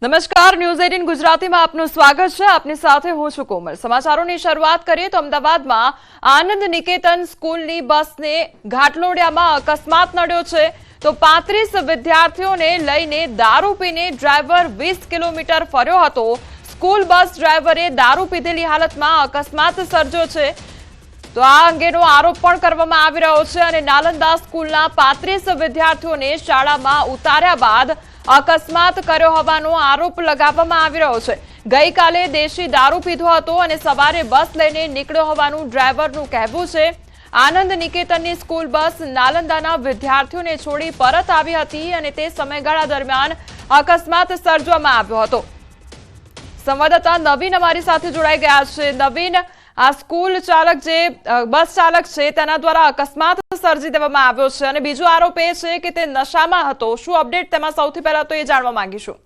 નમસ્કાર, ન્યૂઝ 18 ગુજરાતીમાં આપનું સ્વાગત છે। આપની સાથે હું છું કોમલ। સમાચારોની શરૂઆત કરીએ તો અમદાવાદમાં આનંદ નિકેતન સ્કૂલની બસને ઘાટલોડિયામાં અકસ્માત નડ્યો છે તો 35 વિદ્યાર્થીઓને લઈને દારૂ પીને ડ્રાઈવર 20 કિલોમીટર ફર્યો હતો। સ્કૂલ બસ ડ્રાઈવરે દારૂ પીધેલી હાલતમાં અકસ્માત સર્જ્યો છે તો આ અંગેનો આરોપ પણ કરવામાં આવી રહ્યો છે અને નાલંદા સ્કૂલના 35 વિદ્યાર્થીઓને શાળામાં ઉતાર્યા બાદ અકસ્માત કર્યો હોવાનો આરોપ લગાવવામાં આવી રહ્યો છે। ગઈકાલે દેશી દારૂ પીધો હતો અને સવારે બસ લઈને નીકળ્યો હોવાનું ડ્રાઈવરનું કહેવું છે। આનંદ નિકેતનની સ્કૂલ બસ નાલંદાના વિદ્યાર્થીઓને છોડી પરત આવી હતી અને તે સમયગાળા દરમિયાન અકસ્માત સર્જવામાં આવ્યો હતો। સંવાદદાતા નવીન અમારી સાથે જોડાઈ ગયા છે। નવીન, આ સ્કૂલ ચાલક જે બસ ચાલક છે તેના દ્વારા અકસ્માત સર્જી દેવામાં આવ્યો છે અને બીજો આરોપ એ છે કે તે નશામાં હતો। શું અપડેટ તેમાં સૌથી પહેલા તો એ જાણવા માંગીશું।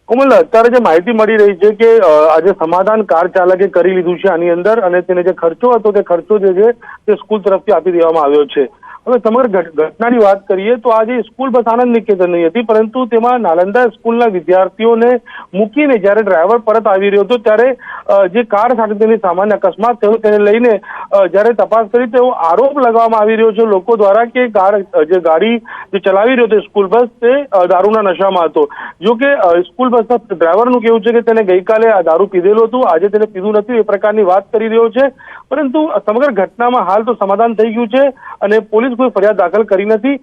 કોમલ, અત્યારે જે માહિતી મળી રહી છે કે આજે સમાધાન કાર ચાલકે કરી લીધું છે આની અંદર અને તેને જે ખર્ચો હતો તે ખર્ચો જે છે તે સ્કૂલ તરફથી આપી દેવામાં આવ્યો છે। હવે સમગ્ર ઘટનાની વાત કરીએ તો આજે સ્કૂલ બસ આનંદ નિકેતનની હતી, પરંતુ તેમાં નાલંદા સ્કૂલના વિદ્યાર્થીઓને મૂકીને જ્યારે ડ્રાઈવર પરત આવી રહ્યો હતો ત્યારે જે કાર સાથે તેની સામાન્ય અકસ્માત થયો તેને લઈને જ્યારે તપાસ કરી તેવો આરોપ લગાવવામાં આવી રહ્યો છે લોકો દ્વારા કે ગાડી જે ચલાવી રહ્યો હતો સ્કૂલ બસ તે દારૂના નશામાં હતો। જો કે સ્કૂલ બસના ડ્રાઈવરનું કેવું છે કે તેને ગઈકાલે આ દારૂ પીધેલું હતું, આજે તેને પીધું નથી એ પ્રકારની વાત કરી રહ્યો છે, પરંતુ સમગ્ર ઘટનામાં હાલ તો સમાધાન થઈ ગયું છે અને પોલીસ કોઈ ફરિયાદ દાખલ કરી નથી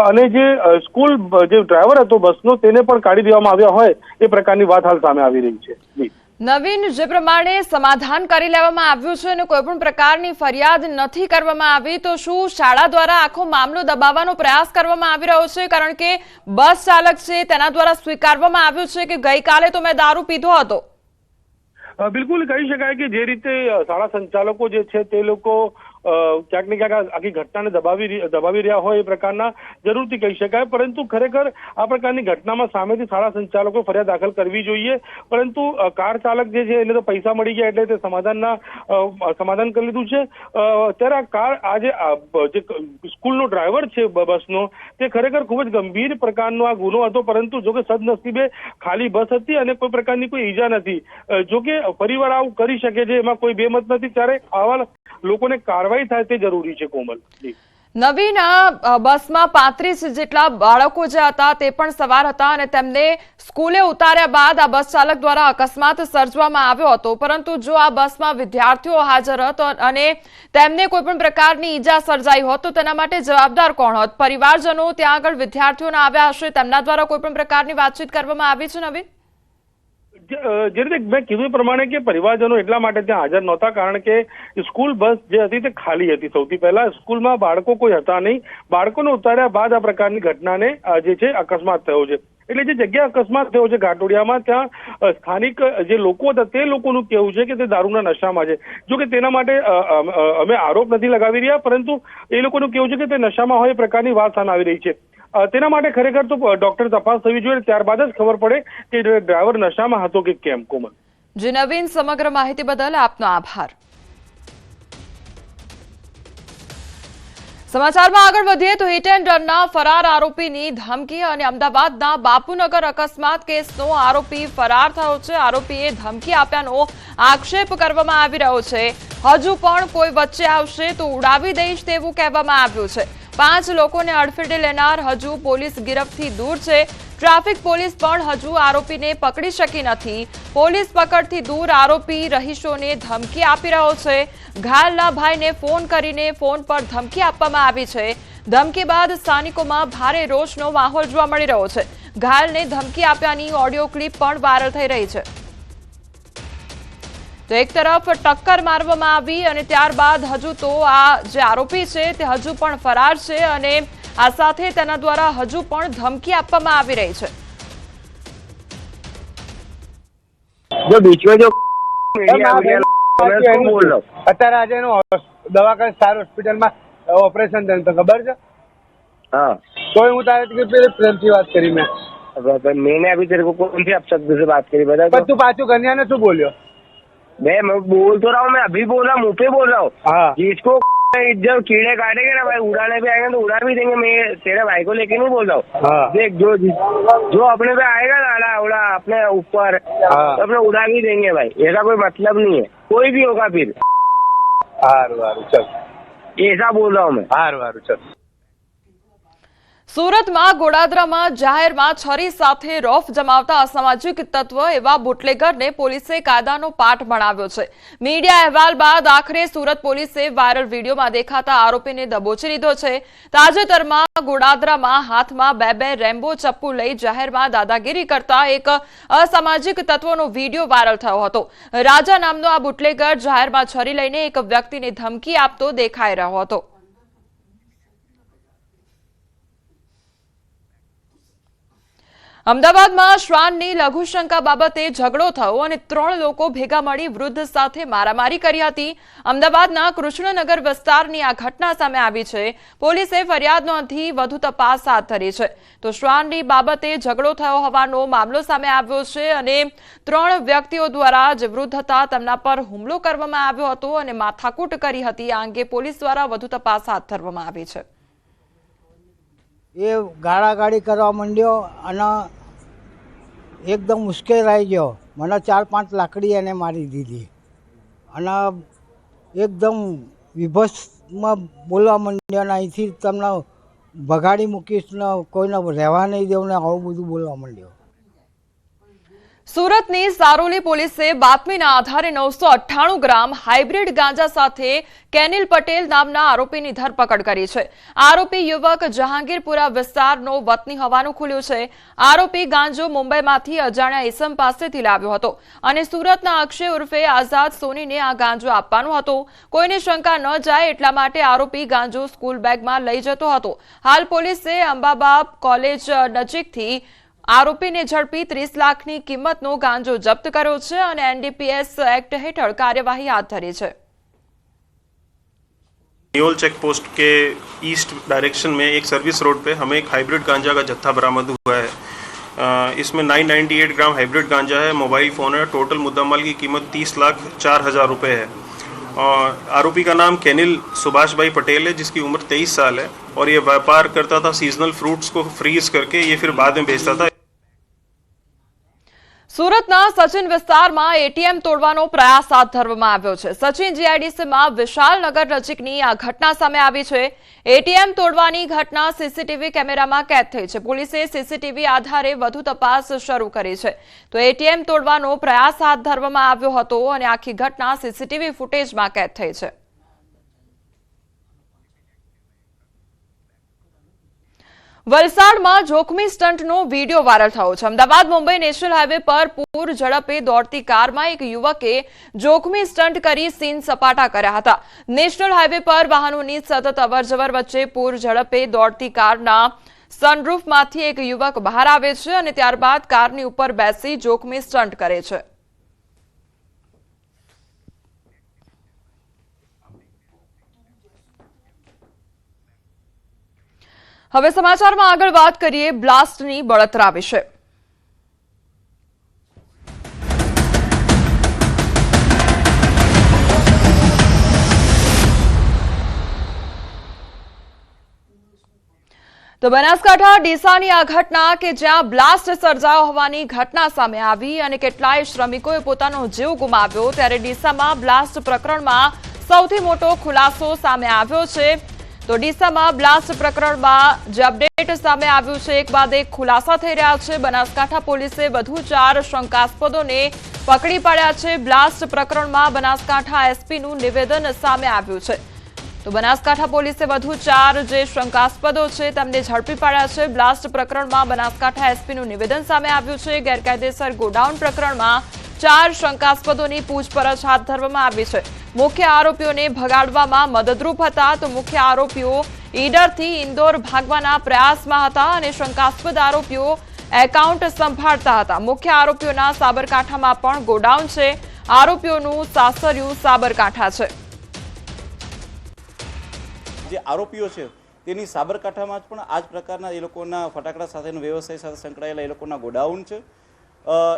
અને જે સ્કૂલ જે ડ્રાઈવર હતો બસનો તેને પણ કાઢી દેવામાં આવ્યા હોય એ પ્રકારની વાત હાલ સામે આવી રહી છે। નવીન, જે પ્રમાણે સમાધાન કરી લેવામાં આવ્યું છે અને કોઈ પણ પ્રકારની ફરિયાદ નથી કરવામાં આવી તો શું શાળા દ્વારા આખો મામલો દબાવવાનો પ્રયાસ કરવામાં આવી રહ્યો છે? કારણ કે બસ ચાલક છે તેના દ્વારા સ્વીકારવામાં આવ્યું છે કે ગઈકાલે તો મેં દારૂ પીધો હતો। બિલકુલ કહી શકાય કે જે રીતે શાળા સંચાલકો જે છે તે લોકો ક્યાંક ને ક્યાંક આખી ઘટનાને દબાવી રહ્યા હોય એ પ્રકારના જરૂરથી કહી શકાય, પરંતુ ખરેખર આ પ્રકારની ઘટનામાં સામેથી શાળા સંચાલકો ફરિયાદ દાખલ કરવી જોઈએ, પરંતુ કાર ચાલક જે છે એને તો પૈસા મળી ગયા એટલે તે સમાધાન કરી લીધું છે। ત્યારે આ કાર જે સ્કૂલનો ડ્રાઈવર છે બસનો તે ખરેખર ખૂબ જ ગંભીર પ્રકારનો આ ગુનો હતો, પરંતુ જોકે સદનસીબે ખાલી બસ હતી અને કોઈ પ્રકારની કોઈ ઈજા નથી। જોકે પરિવાર આવું કરી શકે છે એમાં કોઈ બેમત નથી, ત્યારે આવા લોકોને કાર્યવાહી થાય તે જરૂરી છે। કોમલ, નવીન, આ બસમાં 35 જેટલા બાળકો જે હતા તે પણ સવાર હતા અને તેમને સ્કૂલે ઉતાર્યા બાદ આ બસ ચાલક દ્વારા અકસ્માત સર્જવામાં આવ્યો હતો, પરંતુ જો આ બસમાં વિદ્યાર્થીઓ હાજર હતો અને તેમને કોઈ પણ પ્રકારની ઈજા સર્જાઈ હોત તો તેના માટે જવાબદાર કોણ હોત? પરિવારજનો ત્યાં આગળ વિદ્યાર્થીઓને આવ્યા હશે, તેમના દ્વારા કોઈ પણ પ્રકારની વાતચીત કરવામાં આવી છે? નવીન, જે રીતે મેં કીધું પ્રમાણે કે પરિવારજનો એટલા માટે ત્યાં હાજર નહોતા કારણ કે સ્કૂલ બસ જે હતી તે ખાલી હતી। સૌથી પહેલા સ્કૂલમાં બાળકો કોઈ હતા નહીં, બાળકોને ઉતાર્યા બાદ આ પ્રકારની ઘટનાને જે છે અકસ્માત થયો છે। એટલે જે જગ્યા અકસ્માત થયો છે ઘાટોડિયામાં, ત્યાં સ્થાનિક જે લોકો હતા તે લોકોનું કહેવું છે કે તે દારૂના નશામાં છે। જો કે તેના માટે અમે આરોપ નથી લગાવી રહ્યા, પરંતુ એ લોકોનું કહેવું છે કે તે નશામાં હોય એ પ્રકારની વાત સામે આવી રહી છે। તેના માટે ખરેખર તો ડોક્ટર તપાસ થવી જોઈએ, ત્યારબાદ જ ખબર પડે કે ડ્રાઈવર નશામાં હતો કે કેમ। કોમલ, જે નવીન, સમગ્ર માહિતી બદલ આપનો આભાર। સમાચારમાં આગળ વધીએ તો હિટ એન્ડ રનના ફરાર આરોપીની ધમકી અને અમદાવાદના બાપુનગર અકસ્માત કેસનો આરોપી ફરાર થયો છે। આરોપીએ ધમકી આપ્યાનો આક્ષેપ કરવામાં આવી રહ્યો છે। હજુ પણ કોઈ વચ્ચે આવશે તો ઉડાવી દઈશ તેવું કહેવામાં આવ્યું છે। 5 લોકોને અડફેટે લેનાર હજુ પોલીસ ગિરફથી દૂર છે। ટ્રાફિક પોલીસ પણ હજુ આરોપીને પકડી શકી નથી। પોલીસ પકડથી દૂર આરોપી રહીશોને ધમકી આપી રહ્યો છે। ઘાયલના ભાઈને ફોન કરીને ફોન પર ધમકી આપવામાં આવી છે। ધમકી બાદ સ્થાનિકોમાં ભારે રોષનો માહોલ જોવા મળી રહ્યો છે। ઘાયલને ધમકી આપ્યાની ઓડિયો ક્લિપ પણ વાયરલ થઈ રહી છે। તો એક તરફ ટક્કર મારવામાં આવી અને ત્યારબાદ હજુ તો આ જે આરોપી છે તે હજુ પણ ફરાર છે અને આ સાથે તેના દ્વારા હજુ પણ ધમકી આપવામાં આવી રહી છે। जो बीच में जो અત્યારે આજે એનું દવાખાને સ્ટાર હોસ્પિટલમાં ઓપરેશન થયું તો ખબર છે? हाँ, तो હું તારે પ્રેમથી વાત કરી मैंने अभी तेरे को कौन सी अपशब्द से बात करी बता? तू पाचू कन्या ने શું બોલ્યો? मैं बोल तो रहा हूँ, मैं अभी बोल रहा हूँ, मुँह पे बोल रहा हूँ। हाँ, जिसको जब कीड़े काटेंगे ना भाई, उड़ाने पे आएंगे तो उड़ा भी देंगे। मैं तेरे भाई को लेके नहीं बोल रहा हूँ। हाँ। देख, जो अपने पे आएगा ना आड़ा उड़ा अपने ऊपर, हाँ। तो अपने उड़ा भी देंगे भाई। ऐसा कोई मतलब नहीं है, कोई भी होगा फिर। हारू हारू चल, ऐसा बोल रहा हूँ मैं। हारू हारू चल। સુરતમાં ગોડાદરામાં જાહેરમાં છરી સાથે રોફ જમાવતા અસામાજિક તત્વ એવા બુટલેગરને પોલીસે કાયદાનો પાઠ ભણાવ્યો છે। મીડિયા અહેવાલ બાદ આખરે સુરત પોલીસે વાયરલ વિડીયોમાં દેખાતા આરોપીને દબોચી લીધો છે। તાજેતરમાં ગોડાદરામાં હાથમાં બે રેમ્બો ચપ્પુ લઈ જાહેરમાં દાદાગીરી કરતા એક અસામાજિક તત્વનો વિડીયો વાયરલ થયો હતો। રાજા નામનો આ બુટલેગર જાહેરમાં છરી લઈને એક વ્યક્તિને ધમકી આપતો દેખાઈ રહ્યો હતો। અમદાવાદમાં શ્વાનની લઘુશંકા બાબતે ઝઘડો થયો અને 3 લોકો ભેગા મળી વૃદ્ધ સાથે મારામારી કરી હતી। અમદાવાદના કૃષ્ણનગર વિસ્તારની આ ઘટના સામે આવી છે। પોલીસે ફરિયાદ નોંધી વધુ તપાસ હાથ ધરી છે। તો શ્વાનની બાબતે ઝઘડો થયો હોવાનો મામલો સામે આવ્યો છે અને 3 વ્યક્તિઓ દ્વારા જે વૃદ્ધ હતા તેમના પર હુમલો કરવામાં આવ્યો હતો અને માથાકૂટ કરી હતી। આ અંગે પોલીસ દ્વારા વધુ તપાસ હાથ ધરવામાં આવી છે। એ ગાળાગાળી કરવા માંડ્યો અને એકદમ મુશ્કેલાઈ ગયો। મને 4-5 લાકડી એને મારી દીધી અને એકદમ વિભત્સમાં બોલવા માંડ્યો અને અહીંથી તમને ભગાડી મૂકીશ ને કોઈને રહેવા નહીં દેવું ને આવું બધું બોલવા માંડ્યો। સુરતની સારોલી પોલીસે બાતમીના આધારે 998 ગ્રામ હાઇબ્રિડ ગાંજા સાથે કેનિલ પટેલ નામના આરોપીની ધરપકડ કરી છે। આરોપી યુવક જહાંગીરપુરા વિસ્તારનો વતની હોવાનું ખુલ્યું છે। આરોપી ગાંજો મુંબઈમાંથી અજાણ્યા ઇસમ પાસેથી લાવ્યો હતો અને સુરતના અક્ષય ઉર્ફે આઝાદ સોનીને આ ગાંજો આપવાનો હતો। કોઈને શંકા ન જાય એટલા માટે આરોપી ગાંજો સ્કૂલ બેગમાં લઈ જતો હતો। હાલ પોલીસે અંબાબાબ કોલેજ નજીકથી આરોપીને ઝડપી 30 લાખની કિંમતનો ગાંજો જપ્ત કર્યો છે અને એનડીપીએસ એક્ટ હેઠળ કાર્યવાહી હાથ ધરી છે। नियोल चेक पोस्ट के ईस्ट डायरेक्शन में एक सर्विस रोड पे हमें एक हाइब्रिड गांजा का जत्था बरामद हुआ है। इसमें 998 ग्राम हाइब्रिड गांजा है, मोबाइल फ़ोन है। टोटल मुद्दामाल की कीमत 30,04,000 रुपये है। और आरोपी का नाम केनिल सुभाष भाई पटेल है, जिसकी उम्र 23 साल है और ये व्यापार करता था सीजनल फ्रूट्स को फ्रीज करके ये फिर बाद में बेचता था। સુરતના સચિન વિસ્તારમાં એટીએમ તોડવાનો પ્રયાસ હાથ ધરવામાં આવ્યો છે। સચિન જીઆઈડીસીમાં વિશાલનગર નજીકની આ ઘટના સામે આવી છે। એટીએમ તોડવાની ઘટના સીસીટીવી કેમેરામાં કેદ થઈ છે। પોલીસે સીસીટીવી આધારે વધુ તપાસ શરૂ કરી છે। તો એટીએમ તોડવાનો પ્રયાસ હાથ ધરવામાં આવ્યો હતો અને આખી ઘટના સીસીટીવી ફૂટેજમાં કેદ થઈ છે। વલસાડમાં જોખમી સ્ટંટનો વિડીયો વાયરલ થયો છે। અમદાવાદ મુંબઈ નેશનલ હાઈવે પર પૂર ઝડપે દોડતી કારમાં એક યુવકે જોખમી સ્ટંટ કરી સીન સપાટા કર્યા હતા। નેશનલ હાઈવે પર વાહનોની સતત અવરજવર વચ્ચે પૂર ઝડપે દોડતી કારના સનરૂફમાંથી એક યુવક બહાર આવે છે અને ત્યારબાદ કારની ઉપર બેસી જોખમી સ્ટંટ કરે છે। હવે સમાચારમાં આગળ વાત કરીએ બ્લાસ્ટની બળતરા વિશે। તો બનાસકાંઠા ડીસાની આ ઘટના કે જ્યાં બ્લાસ્ટ સર્જાયો હોવાની ઘટના સામે આવી અને કેટલાય શ્રમિકોએ પોતાનો જીવ ગુમાવ્યો, ત્યારે ડીસામાં બ્લાસ્ટ પ્રકરણમાં સૌથી મોટો ખુલાસો સામે આવ્યો છે। તો ડીસામાં બ્લાસ્ટ પ્રકરણમાં જે અપડેટ સામે આવ્યું છે, એક બાદ એક ખુલાસા થઈ રહ્યા છે। બનાસકાંઠા પોલીસે વધુ 4 શંકાસ્પદોને પકડી પાડ્યા છે। બ્લાસ્ટ પ્રકરણમાં બનાસકાંઠા એસપીનું નિવેદન સામે આવ્યું છે। તો બનાસકાંઠા પોલીસે વધુ 4 જે શંકાસ્પદો છે તેમને ઝડપી પાડ્યા છે। બ્લાસ્ટ પ્રકરણમાં બનાસકાંઠા એસપીનું નિવેદન સામે આવ્યું છે। ગેરકાયદેસર ગોડાઉન પ્રકરણમાં 4 શંકાસ્પદોની પૂછપરછ હાથ ધરવામાં આવી છે। મુખ્ય આરોપીઓને ભગાડવામાં મદદરૂપ હતા। તો મુખ્ય આરોપીઓ ઈડરથી ઇન્દોર ભાગવાના પ્રયાસમાં હતા અને શંકાસ્પદ આરોપીઓ એકાઉન્ટ સંભાળતા હતા। મુખ્ય આરોપીઓના સાબરકાંઠામાં પણ ગોડાઉન છે। આરોપીઓનું સાસરિયું સાબરકાંઠા છે। જે આરોપીઓ છે તેની સાબરકાંઠામાં પણ આ જ પ્રકારના એ લોકોના ફટાકડા સાથેનો વ્યવસાય સાથે સંકળાયેલા એ લોકોના ગોડાઉન છે।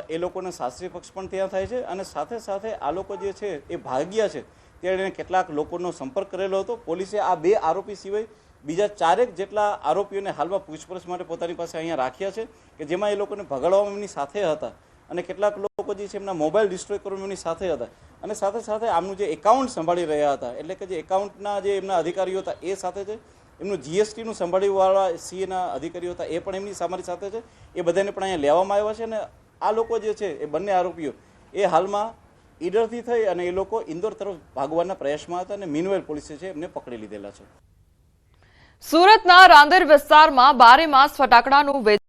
એ લોકોનો શાસ્ત્રીય પક્ષ પણ ત્યાં થાય છે અને સાથે સાથે આ લોકો જે છે એ ભાગ્યા છે તેણે કેટલાક લોકોનો સંપર્ક કરેલો હતો. પોલીસે આ 2 આરોપી સિવાય બીજા 4 જેટલા આરોપીઓને હાલમાં પૂછપરછ માટે પોતાની પાસે અહીંયા રાખ્યા છે, કે જેમાં એ લોકોને ભગાડવામાં એમની સાથે હતા અને કેટલાક લોકો જે છે એમના મોબાઈલ ડિસ્ટ્રોય કરવામાં એમની સાથે હતા અને સાથે સાથે આમનું જે એકાઉન્ટ સંભાળી રહ્યા હતા, એટલે કે જે એકાઉન્ટના જે એમના અધિકારીઓ હતા એ સાથે છે, એમનું જીએસટીનું સંભાળીવાળા સીએના અધિકારીઓ હતા એ પણ એમની અમારી સાથે છે. એ બધાને પણ અહીંયા લેવામાં આવ્યા છે અને આ લોકો જે છે એ બંને આરોપીઓ એ હાલમાં ઈડરથી થઈ અને એ લોકો ઇન્દોર તરફ ભાગવાના પ્રયાસમાં હતા અને મીનવેલ પોલીસે છે એમને પકડી લીધેલા છે. સુરતના રાંદેર વિસ્તારમાં બારેમાસ ફટાકડાનું